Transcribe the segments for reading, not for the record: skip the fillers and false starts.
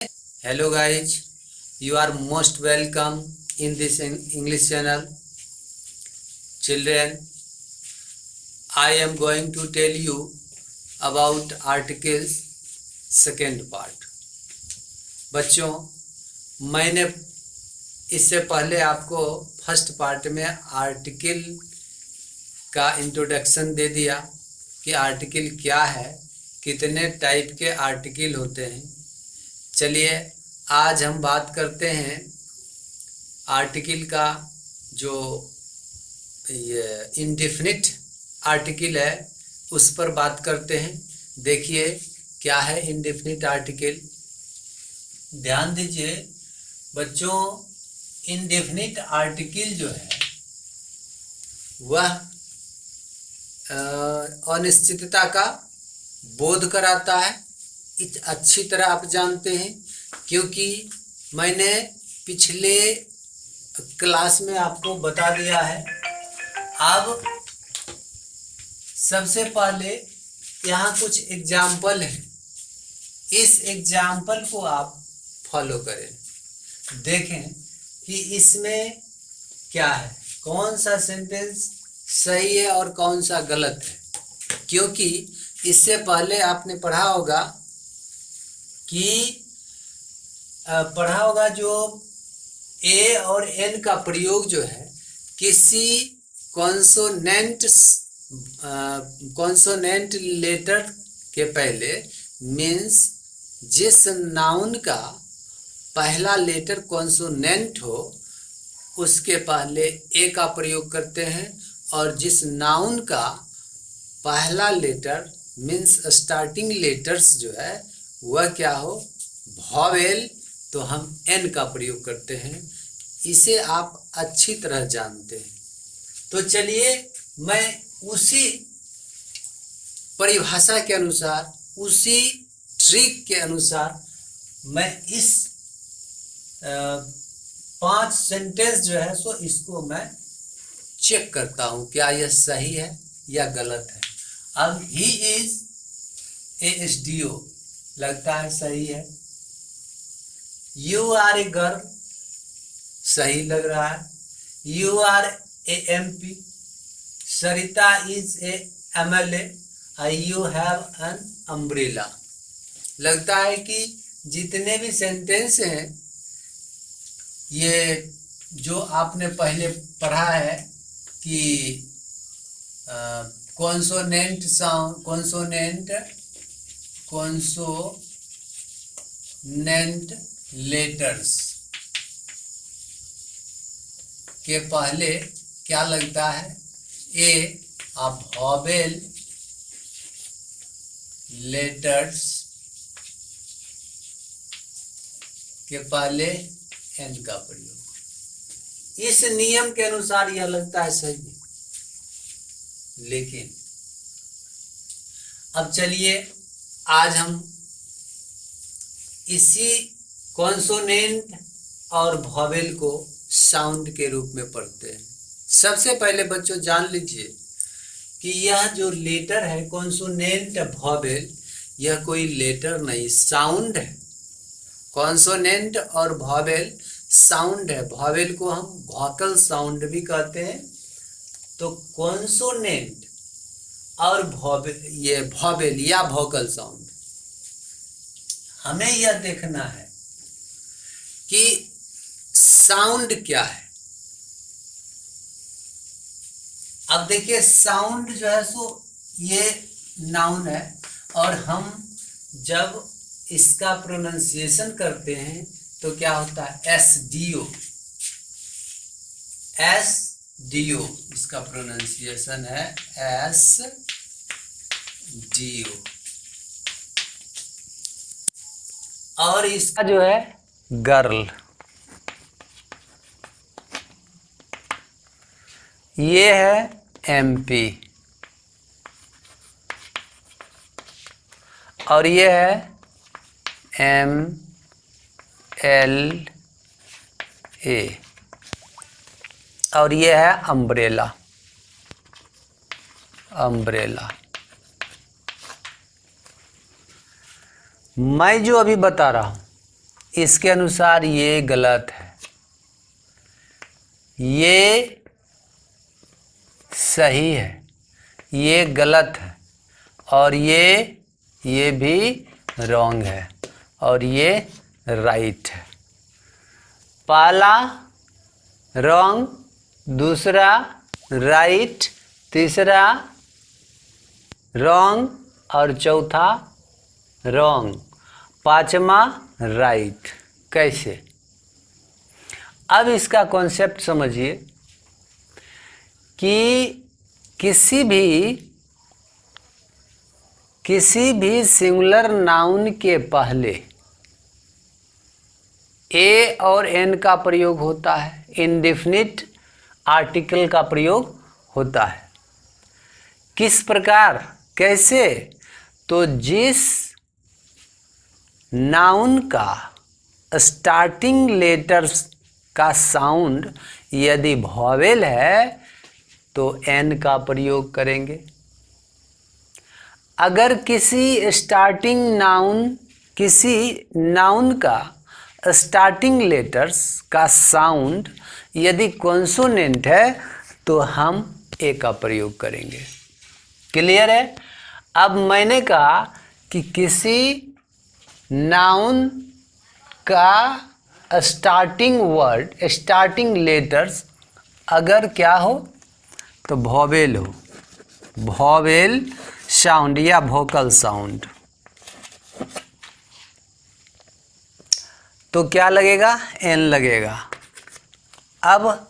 Hello guys, you are most welcome in this English channel. Children, I am going to tell you about articles second part. बच्चों, मैंने इससे पहले आपको first part में article का introduction दे दिया कि आर्टिकल क्या है, कितने टाइप के आर्टिकल होते हैं। चलिए आज हम बात करते हैं आर्टिकल का जो ये इंडेफिनिट आर्टिकल है उस पर बात करते हैं। देखिए क्या है इंडेफिनिट आर्टिकल। ध्यान दीजिए बच्चों, इंडेफिनिट आर्टिकल जो है वह अनिश्चितता का बोध कराता है। अच्छी तरह आप जानते हैं क्योंकि मैंने पिछले क्लास में आपको बता दिया है। अब सबसे पहले यहाँ कुछ एग्जाम्पल है, इस एग्जाम्पल को आप फॉलो करें, देखें कि इसमें क्या है, कौन सा सेंटेंस सही है और कौन सा गलत है। क्योंकि इससे पहले आपने पढ़ा होगा जो ए और एन का प्रयोग जो है किसी कॉन्सोनेंट लेटर के पहले, मीन्स जिस नाउन का पहला लेटर कॉन्सोनेंट हो उसके पहले ए का प्रयोग करते हैं, और जिस नाउन का पहला लेटर मीन्स स्टार्टिंग लेटर्स जो है वह क्या हो, वॉवेल, तो हम एन का प्रयोग करते हैं। इसे आप अच्छी तरह जानते हैं। तो चलिए मैं उसी परिभाषा के अनुसार, उसी ट्रिक के अनुसार मैं इस 5 सेंटेंस जो है सो इसको मैं चेक करता हूं क्या यह सही है या गलत है। अब ही इज ASDO लगता है सही है। यू आर ए गर्ल सही लग रहा है। You are a MP, Sarita is a MLA, you have an umbrella. लगता है कि जितने भी सेंटेंस हैं ये जो आपने पहले पढ़ा है कि कॉन्सोनेंट साउंड, कॉन्सोनेंट लेटर्स के पहले क्या लगता है, ए, अब वॉवेल लेटर्स के पहले एन का प्रयोग। इस नियम के अनुसार यह लगता है सही। लेकिन अब चलिए आज हम इसी कॉन्सोनेंट और वॉवेल को साउंड के रूप में पढ़ते हैं। सबसे पहले बच्चों जान लीजिए कि यह जो लेटर है कॉन्सोनेंट वॉवेल, यह कोई लेटर नहीं, साउंड है। कॉन्सोनेंट और वॉवेल साउंड है। वॉवेल को हम वोकल साउंड भी कहते हैं। तो कॉन्सोनेंट और वॉवेल या वोकल साउंड, हमें यह देखना है कि साउंड क्या है। अब देखिए साउंड जो है सो ये नाउन है, और हम जब इसका प्रोनाउंसिएशन करते हैं तो क्या होता है, SDO, इसका प्रोनाउंसिएशन है SDO। और इसका जो है गर्ल, ये है MP, और ये है MLA, और ये है अम्ब्रेला। मैं जो अभी बता रहा हूँ इसके अनुसार ये गलत है, ये सही है, ये गलत है, और ये भी रॉन्ग है, और ये राइट है। पहला रॉन्ग, दूसरा राइट, तीसरा रॉन्ग और चौथा रॉन्ग, पांचवा राइट। कैसे? अब इसका कॉन्सेप्ट समझिए कि किसी भी सिंगुलर नाउन के पहले ए और एन का प्रयोग होता है, इंडेफिनिट आर्टिकल का प्रयोग होता है। किस प्रकार, कैसे? तो जिस नाउन का स्टार्टिंग लेटर्स का साउंड यदि वॉवेल है तो एन का प्रयोग करेंगे। अगर किसी नाउन का स्टार्टिंग लेटर्स का साउंड यदि कॉन्सोनेंट है तो हम ए का प्रयोग करेंगे। क्लियर है? अब मैंने कहा कि किसी नाउन का स्टार्टिंग लेटर्स अगर क्या हो तो वॉवेल हो, वॉवेल साउंड या वोकल साउंड, तो क्या लगेगा? एन लगेगा। अब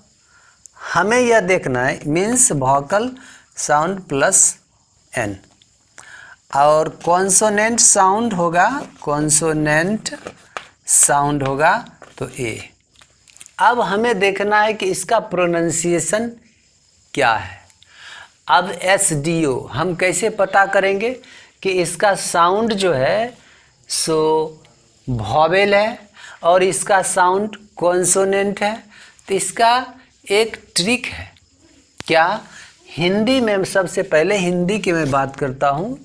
हमें यह देखना है, means vocal sound plus an, और कॉन्सोनेंट साउंड होगा तो ए। अब हमें देखना है कि इसका प्रोनाउंसिएशन क्या है। अब SDO हम कैसे पता करेंगे कि इसका साउंड जो है सो वॉवेल है और इसका साउंड कॉन्सोनेंट है? तो इसका एक ट्रिक है। क्या? हिंदी में, सबसे पहले हिंदी की मैं बात करता हूँ,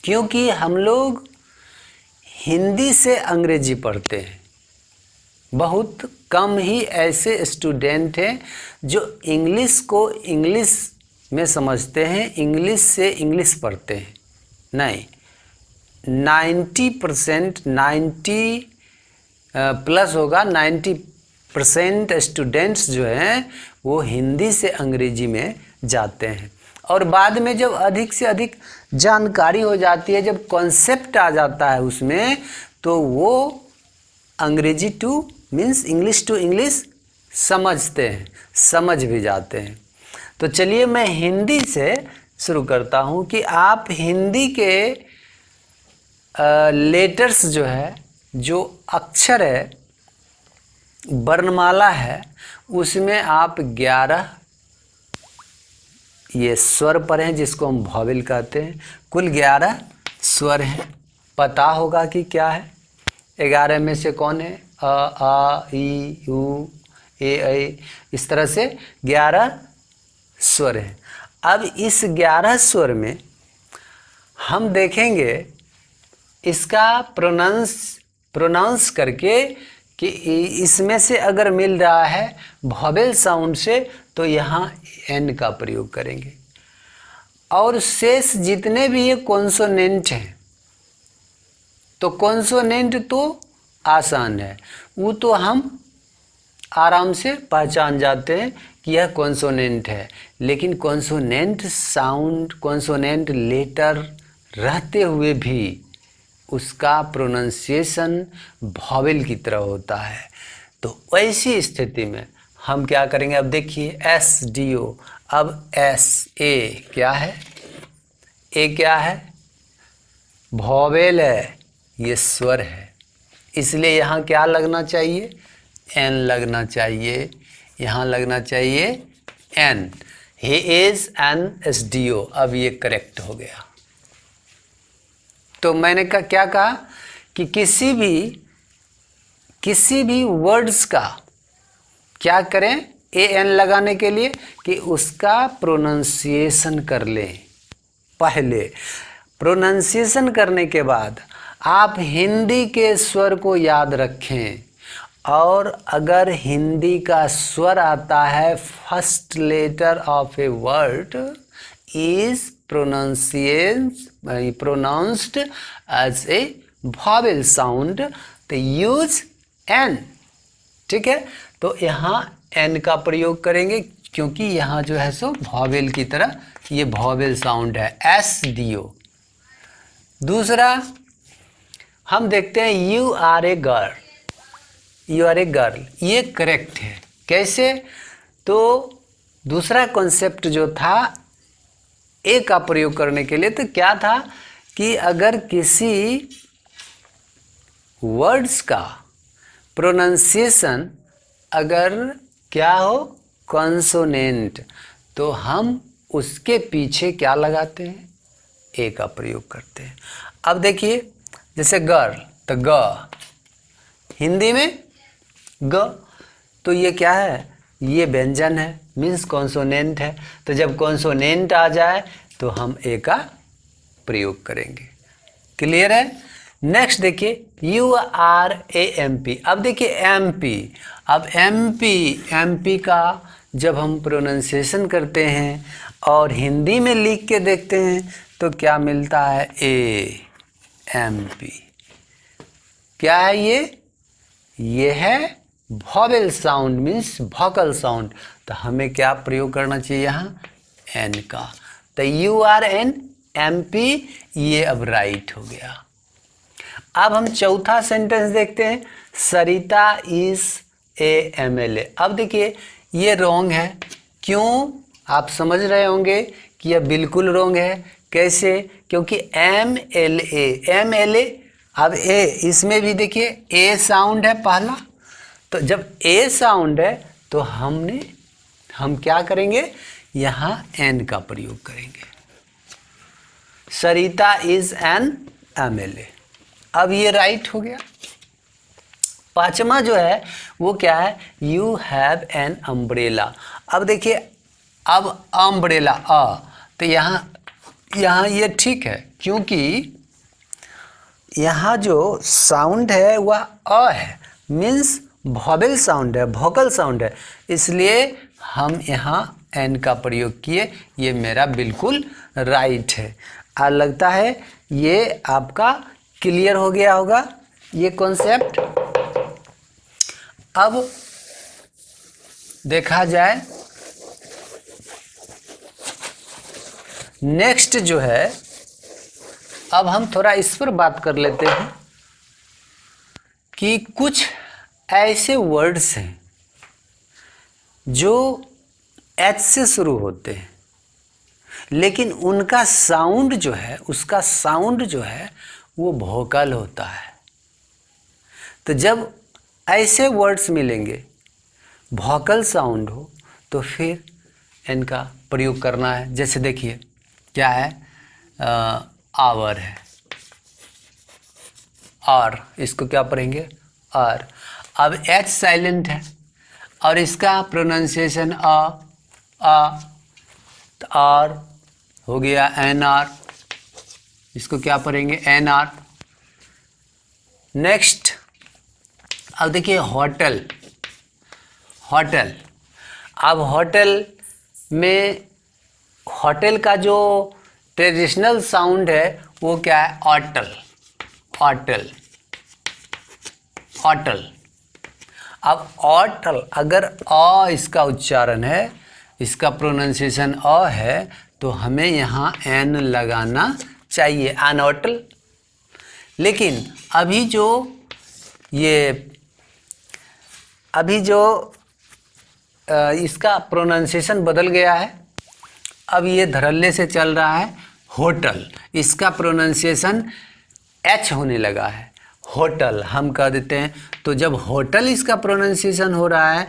क्योंकि हम लोग हिंदी से अंग्रेजी पढ़ते हैं। बहुत कम ही ऐसे स्टूडेंट हैं जो इंग्लिश को इंग्लिश में समझते हैं, इंग्लिश से इंग्लिश पढ़ते हैं। नहीं, 90% 90 प्लस होगा, 90% स्टूडेंट्स जो हैं वो हिंदी से अंग्रेजी में जाते हैं, और बाद में जब अधिक से अधिक जानकारी हो जाती है, जब कॉन्सेप्ट आ जाता है उसमें, तो वो अंग्रेजी to means English to English समझते हैं, समझ भी जाते हैं। तो चलिए मैं हिंदी से शुरू करता हूँ कि आप हिंदी के लेटर्स जो है, जो अक्षर है, वर्णमाला है, उसमें आप 11 ये स्वर पर हैं जिसको हम वॉवेल कहते हैं। कुल 11 स्वर हैं। पता होगा कि क्या है। 11 में से कौन है? अ, आ, ई, उ, ए, ऐ, इस तरह से 11 स्वर हैं। अब इस 11 स्वर में हम देखेंगे इसका प्रोनाउंस करके कि इसमें से अगर मिल रहा है वॉवेल साउंड से तो यहाँ एन का प्रयोग करेंगे, और शेष जितने भी ये कॉन्सोनेंट हैं, तो कॉन्सोनेंट तो आसान है, वो तो हम आराम से पहचान जाते हैं कि यह कॉन्सोनेंट है। लेकिन कॉन्सोनेंट साउंड, कॉन्सोनेंट लेटर रहते हुए भी उसका प्रोनाउंसिएशन वॉवेल की तरह होता है। तो ऐसी स्थिति में हम क्या करेंगे? अब देखिए SDO। अब SA क्या है? ए क्या है? वॉवेल है, ये स्वर है, इसलिए यहाँ क्या लगना चाहिए? एन लगना चाहिए। यहाँ लगना चाहिए an. He is an SDO। अब ये करेक्ट हो गया। तो मैंने क्या कहा कि किसी भी वर्ड्स का क्या करें AN लगाने के लिए कि उसका प्रोनाउंसिएशन कर लें। पहले प्रोनाउंसिएशन करने के बाद आप हिंदी के स्वर को याद रखें, और अगर हिंदी का स्वर आता है first letter of a word is pronounced as a vowel sound, तो यूज एन। ठीक है, तो यहाँ एन का प्रयोग करेंगे क्योंकि यहाँ जो है सो वॉवेल की तरह ये वॉवेल साउंड है, एस डी ओ। दूसरा हम देखते हैं you are a girl, you are a girl, ये करेक्ट है। कैसे? तो दूसरा कॉन्सेप्ट जो था ए का प्रयोग करने के लिए, तो क्या था कि अगर किसी वर्ड्स का प्रोनाउंसिएशन अगर क्या हो कॉन्सोनेंट, तो हम उसके पीछे क्या लगाते हैं? ए का प्रयोग करते हैं। अब देखिए जैसे गर्ल, तो ग, हिंदी में ग, तो ये क्या है? ये व्यंजन है, मीन्स कॉन्सोनेंट है। तो जब कॉन्सोनेंट आ जाए तो हम ए का प्रयोग करेंगे। क्लियर है? नेक्स्ट देखिए you are a M P. अब देखिए एम पी, अब एम पी का जब हम प्रोनाउंसिएशन करते हैं और हिंदी में लिख के देखते हैं तो क्या मिलता है? A M P. क्या है ये है vowel sound, means vocal sound. तो हमें क्या प्रयोग करना चाहिए यहाँ? एन का। तो you are an M P, ये अब राइट हो गया। अब हम चौथा सेंटेंस देखते हैं, Sarita is a M L A. अब देखिए ये रॉन्ग है। क्यों? आप समझ रहे होंगे कि यह बिल्कुल रॉन्ग है। कैसे? क्योंकि एम एल ए, अब ए, इसमें भी देखिए ए साउंड है पहला, तो जब ए साउंड है तो हम क्या करेंगे? यहाँ एन का प्रयोग करेंगे। Sarita is an M L A. अब ये राइट हो गया। पांचवा जो है वो क्या है? You have an umbrella. अब देखिए, अब अम्ब्रेला तो यहाँ ये ठीक है, क्योंकि यहाँ जो साउंड है वह अ है, मीन्स वॉवेल साउंड है, वोकल साउंड है, इसलिए हम यहाँ एन का प्रयोग किए। ये मेरा बिल्कुल राइट है। और लगता है ये आपका क्लियर हो गया होगा ये कॉन्सेप्ट। अब देखा जाए नेक्स्ट जो है, अब हम थोड़ा इस पर बात कर लेते हैं कि कुछ ऐसे वर्ड्स हैं जो एच से शुरू होते हैं, लेकिन उनका साउंड जो है, उसका साउंड जो है वो वोकल होता है। तो जब ऐसे वर्ड्स मिलेंगे वोकल साउंड हो तो फिर इनका प्रयोग करना है। जैसे देखिए क्या है, आवर है, और इसको क्या पढ़ेंगे? आर। अब एच साइलेंट है और इसका प्रोनाउंसिएशन तो आर हो गया एन आर, इसको क्या पढ़ेंगे? N R. नेक्स्ट अब देखिए होटल, होटल। अब होटल में होटल का जो ट्रेडिशनल साउंड है वो क्या है? ऑटल, ऑटल, ऑटल। अब ऑटल, अगर अ इसका उच्चारण है, इसका प्रोनाउंसिएशन अ है, तो हमें यहाँ एन लगाना चाहिए, अनऑटल। लेकिन अभी जो इसका प्रोनाउंसिएशन बदल गया है, अब ये धड़ल्ले से चल रहा है होटल, इसका प्रोनाउंसिएशन एच होने लगा है, होटल हम कह देते हैं। तो जब होटल इसका प्रोनाउंसिएशन हो रहा है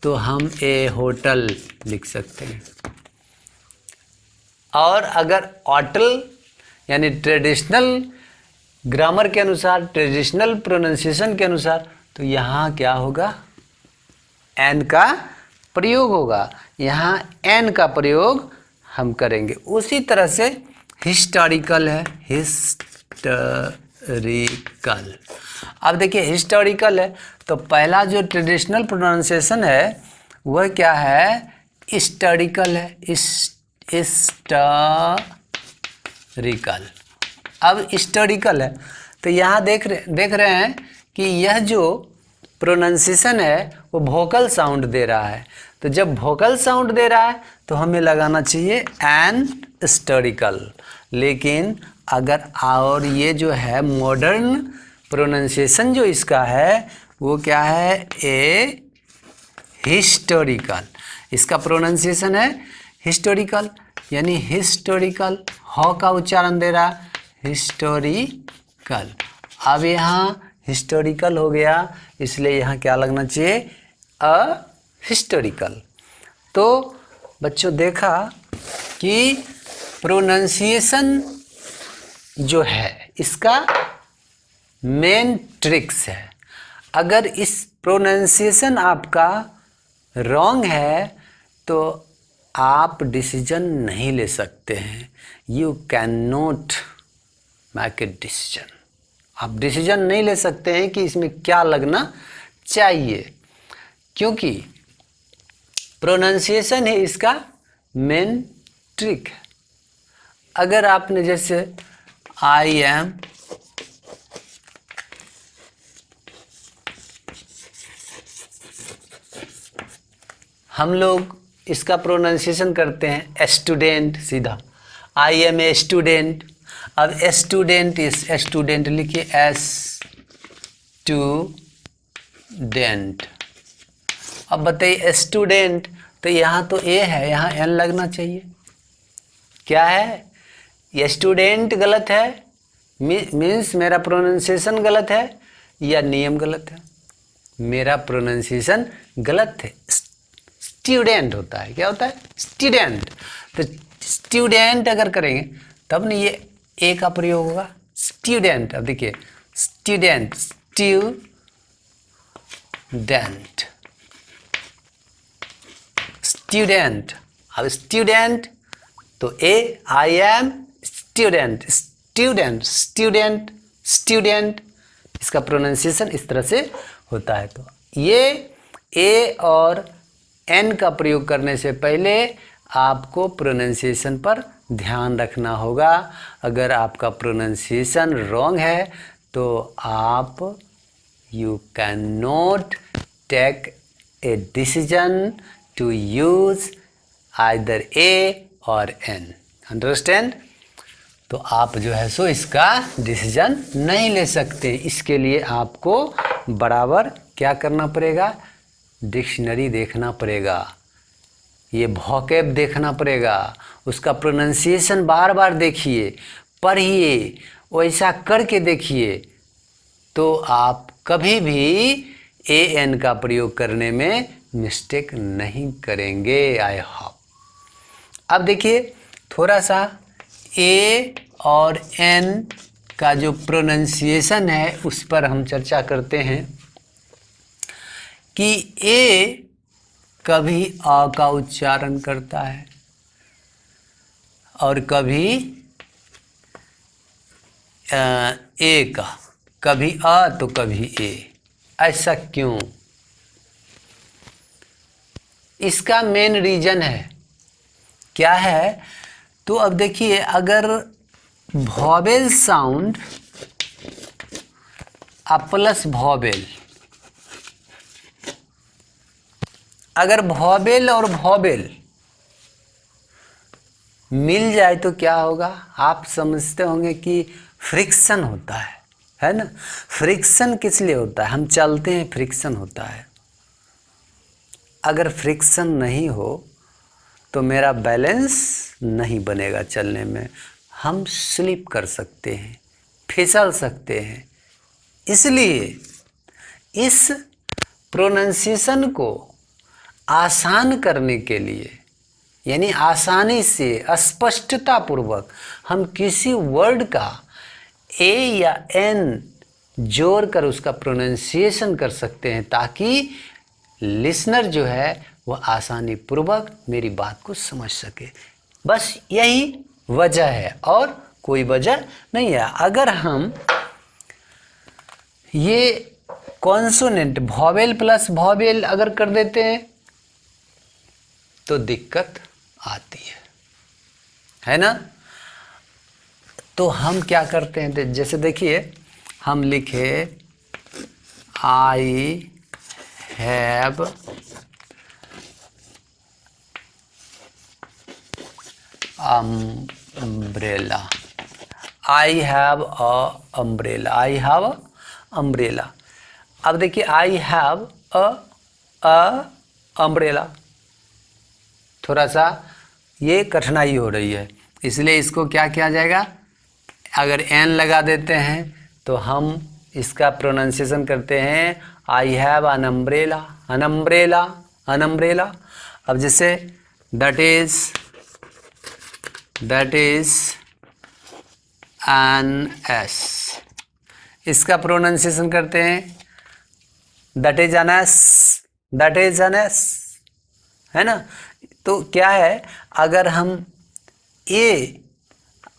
तो हम ए होटल लिख सकते हैं। और अगर ऑटल यानी ट्रेडिशनल ग्रामर के अनुसार, ट्रेडिशनल प्रोनाउंसिएशन के अनुसार, तो यहाँ क्या होगा? एन का प्रयोग होगा। यहाँ एन का प्रयोग हम करेंगे। उसी तरह से हिस्टोरिकल है, हिस्टोरिकल। अब देखिए हिस्टोरिकल है तो पहला जो ट्रेडिशनल प्रोनाउंसिएशन है वह क्या है, हिस्टोरिकल है, हिस्टोरिकल। अब हिस्टोरिकल है तो यहाँ देख रहे हैं कि यह जो प्रोनाउंसिएशन है वो वोकल साउंड दे रहा है। तो जब वोकल साउंड दे रहा है तो हमें लगाना चाहिए एन हिस्टोरिकल। लेकिन अगर और ये जो है मॉडर्न प्रोनाउंसिएशन जो इसका है वो क्या है, ए हिस्टोरिकल। इसका प्रोनाउंसिएशन है हिस्टोरिकल, यानी हिस्टोरिकल ह का उच्चारण दे रहा है, हिस्टोरिकल। अब यहाँ हिस्टोरिकल हो गया, इसलिए यहाँ क्या लगना चाहिए, अ हिस्टोरिकल। तो बच्चों देखा कि प्रोनाउंसिएशन जो है इसका मेन ट्रिक्स है। अगर इस प्रोनाउंसिएशन आपका रॉन्ग है तो आप डिसीजन नहीं ले सकते हैं। You can not make a decision. आप डिसीजन नहीं ले सकते हैं कि इसमें क्या लगना चाहिए, क्योंकि प्रोनाउंसिएशन है इसका मेन ट्रिक है। अगर आपने जैसे आई एम, हम लोग इसका प्रोनाउंसिएशन करते हैं स्टूडेंट, सीधा आई एम ए स्टूडेंट। अब स्टूडेंट, इस स्टूडेंट लिखिए एस टू डेंट। अब बताइए स्टूडेंट, तो यहाँ तो ए है, यहाँ एन लगना चाहिए। क्या है, ये स्टूडेंट गलत है, मीन्स मेरा प्रोनाउंसिएशन गलत है या नियम गलत है? मेरा प्रोनाउंसिएशन गलत है। स्टूडेंट होता है, क्या होता है, स्टूडेंट। तो स्टूडेंट अगर करेंगे तब नहीं ये ए का प्रयोग होगा, स्टूडेंट। अब देखिए स्टूडेंट, स्टूडेंट, स्टूडेंट। अब स्टूडेंट तो a, I am student, student, student, student. इसका प्रोनाउंसिएशन इस तरह से होता है। तो ये ए और एन का प्रयोग करने से पहले आपको प्रोनाउंसिएशन पर ध्यान रखना होगा। अगर आपका प्रोनाउंसिएशन रॉन्ग है तो आप you can not take a decision to use either a और एन। अंडरस्टैंड? तो आप जो है सो इसका डिसीजन नहीं ले सकते। इसके लिए आपको बराबर क्या करना पड़ेगा, डिक्शनरी देखना पड़ेगा, ये वोकैब देखना पड़ेगा, उसका प्रोनाउंसिएशन बार बार देखिए, पढ़िए, वैसा करके देखिए, तो आप कभी भी ए एन का प्रयोग करने में मिस्टेक नहीं करेंगे। I hope. अब देखिए थोड़ा सा ए और एन का जो प्रोनाउंसिएशन है उस पर हम चर्चा करते हैं कि ए कभी अ का उच्चारण करता है और कभी ए का, कभी अ तो कभी ए। ऐसा क्यों? इसका मेन रीजन है, क्या है? तो अब देखिए अगर वॉवेल साउंड प्लस वॉवेल, अगर वॉवेल और वॉवेल मिल जाए तो क्या होगा? आप समझते होंगे कि फ्रिक्शन होता है ना? फ्रिक्शन किस लिए होता है? हम चलते हैं, फ्रिक्शन होता है। अगर फ्रिक्शन नहीं हो तो मेरा बैलेंस नहीं बनेगा चलने में, हम स्लिप कर सकते हैं, फिसल सकते हैं। इसलिए इस प्रोनाउंसिएशन को आसान करने के लिए, यानी आसानी से स्पष्टता पूर्वक हम किसी वर्ड का ए या एन जोड़ कर उसका प्रोनाउंसिएशन कर सकते हैं, ताकि लिसनर जो है वो आसानी पूर्वक मेरी बात को समझ सके। बस यही वजह है और कोई वजह नहीं है। अगर हम ये कॉन्सोनेंट वॉवेल प्लस वॉवेल अगर कर देते हैं तो दिक्कत आती है ना। तो हम क्या करते हैं, जैसे देखिए हम लिखे I have umbrella, I have a umbrella, I have umbrella. अब देखिए आई हैव अ अम्ब्रेला, थोड़ा सा ये कठिनाई हो रही है, इसलिए इसको क्या किया जाएगा, अगर एन लगा देते हैं तो हम इसका प्रोनाउंसिएशन करते हैं I have an umbrella, an umbrella, an umbrella. अब जैसे दैट इज एन एस, इसका प्रोनाउंसिएशन करते हैं that is an S, that is an S, है ना। तो क्या है, अगर हम ए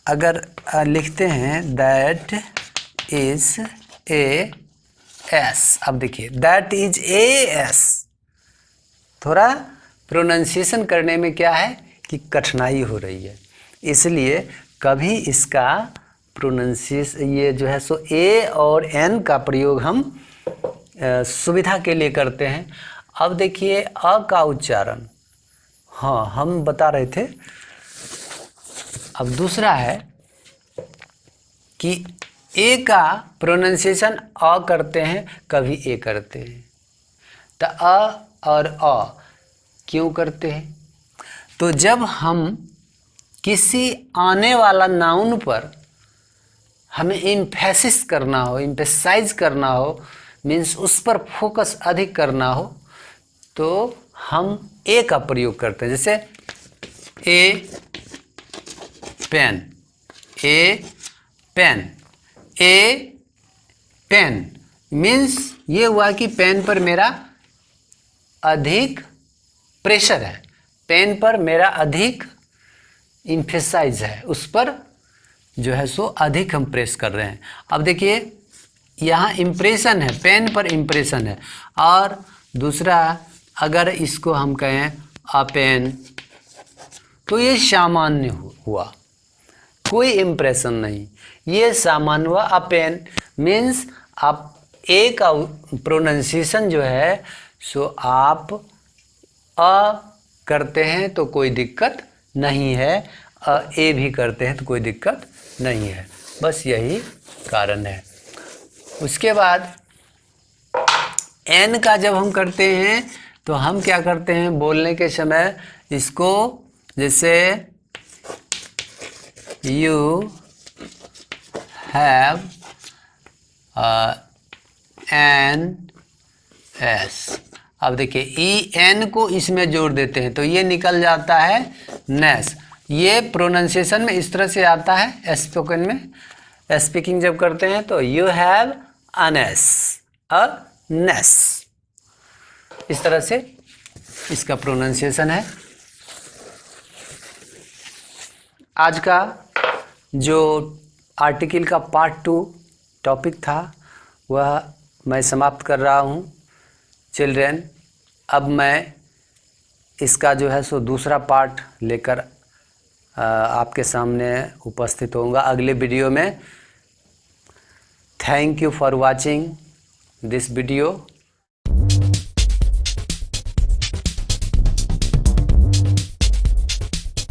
अगर लिखते हैं दैट इज ए एस, अब देखिए दैट इज ए एस, थोड़ा प्रोनाउंसिएशन करने में क्या है कि कठिनाई हो रही है, इसलिए कभी इसका प्रोनाउंसिएशन ये जो है सो ए और एन का प्रयोग हम सुविधा के लिए करते हैं। अब देखिए अ का उच्चारण, हाँ हम बता रहे थे। अब दूसरा है कि ए का प्रोनाउंसिएशन अ करते हैं, कभी ए करते हैं, तो अ और अ क्यों करते हैं, तो जब हम किसी आने वाला नाउन पर हमें इम्फेसिस करना हो, इम्फेसाइज करना हो, मीन्स उस पर फोकस अधिक करना हो, तो हम ए का प्रयोग करते हैं। जैसे ए पेन, ए पेन, ए पेन मीन्स ये हुआ कि पेन पर मेरा अधिक प्रेशर है, पेन पर मेरा अधिक इम्फेसाइज है, उस पर जो है सो अधिक हम प्रेस कर रहे हैं। अब देखिए यहाँ इम्प्रेशन है, पेन पर इम्प्रेशन है। और दूसरा अगर इसको हम कहें अ पेन, तो ये सामान्य हुआ, कोई इम्प्रेशन नहीं, ये सामान्य हुआ। अ पेन मीन्स आप ए का प्रोनाउंसिएशन जो है सो आप अ करते हैं तो कोई दिक्कत नहीं है, ए भी करते हैं तो कोई दिक्कत नहीं है, बस यही कारण है। उसके बाद एन का जब हम करते हैं तो हम क्या करते हैं, बोलने के समय इसको जैसे यू हैव एन एस, अब देखिए ई एन को इसमें जोड़ देते हैं तो ये निकल जाता है नेस। ये प्रोनाउंसिएशन में इस तरह से आता है, स्पोकन में स्पीकिंग जब करते हैं तो यू हैव एन एस, अ नेस, इस तरह से इसका प्रोनाउंसिएशन है। आज का जो आर्टिकल का पार्ट 2 टॉपिक था वह मैं समाप्त कर रहा हूँ चिल्ड्रेन। अब मैं इसका जो है सो दूसरा पार्ट लेकर आपके सामने उपस्थित होऊंगा अगले वीडियो में। Thank you for watching this video.